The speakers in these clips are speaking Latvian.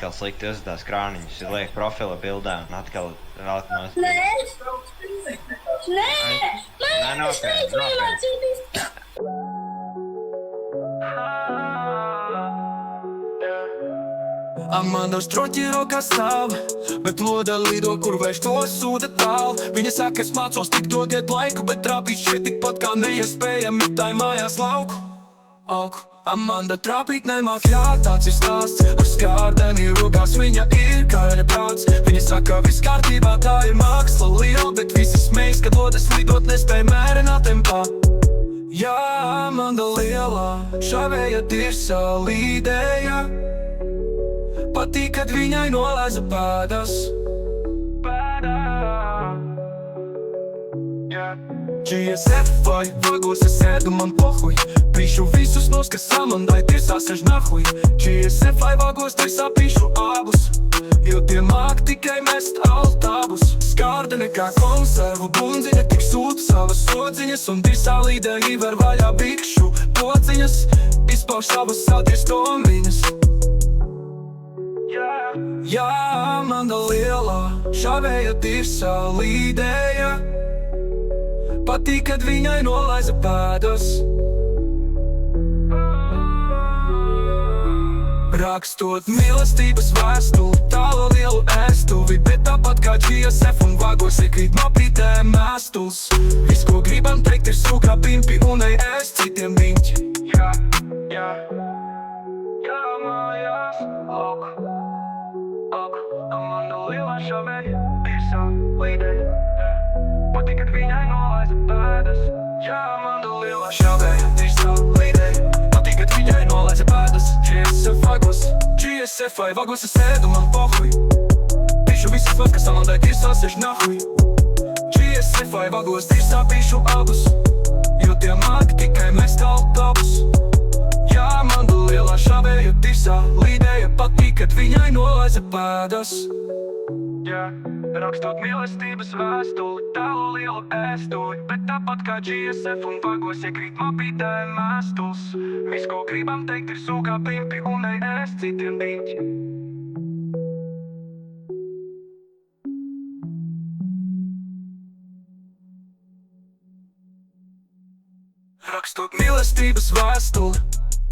atkal slikti uzstās krāniņus, liek profila bildā un atkal velk nost. Nē, man nopietni, nopietni. Amanda stroķi rokās stāv, bet loda lido, kur vairs to sūda tālu. Viņa saka, es mācos tik dodiet laiku, bet trāpīt šeit tikpat kā neiespējami tai mājās lauku. Amanda trāpīt nemāk ļāt, tāds ir stāsts. Ar skārdeni rokās viņa ir kara prāts. Viņa saka, viss kārtībā, tā ir māksla liela, bet visi smejas, kad lodas lidot nespēj mērenā tempā. Jā, Amanda lielā, šavēja tirsā līdēja. Patīk, kad viņai nolaiza pēdas. GSF vai vagos es ēdu, man pohuj. Pīšu visus nos, kas Amandai tirsā sež nahuj. GSF vai vagos tirsā pīšu abus, jo tie māk tikai mest altābus. Skārdene kā konservu bundziņa, tik sūta savas sodziņas, un tirsā līdē iver vaļā bikšu pociņas, izpauž savas sāties tomiņas. Jā, Amanda lielā, šavēja tirsā līdēja. Patīk, kad viņai nolaiza pēdas. Rakstot mīlestības vēstuli, tālu lielu ēstuvi, bet tāpat kā GSF un vagos iekrīt mapītē mēstuls. Viss, ko gribam teikt, ir sūkā pimpi un ej ēst citiem diņķi. Jā, mājās, Amanda lielā šavēja tirsā līdēja. Patīk, kad viņai nolaiza pēdas. Jā, Amanda lielā šavēja tirsā līdēja. Patīk, kad viņai nolaiza pēdas. GSF vai vagos es ēdu, man pohuj. Pīšu visus tos, kas Amandai tirsā sež nahuj. GSF vai vagos tirsā pīšu abus, jo tie māk tikai mest altābus. Jā, Amanda lielā šavēja tirsā līdēja. Patīk, kad viņai nolaiza pēdas. Jā, rakstot mīlestības vēstuli, tālu lielu ēstuli, bet tāpat kā GSF un vagos iekrīt mapītē mēstuls. Viss, ko gribam teikt, ir sūkā pimpi un ej ēst citiem diņķi. Rakstot mīlestības vēstuli,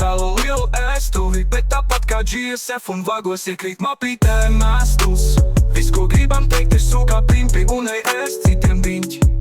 tālu lielu ēstuli, bet tāpat kā GSF un vagos iekrīt mapītē mēstuls. Viss, ko gribam teikt, ir sūkā pimpi un ej ēst citiem diņķi.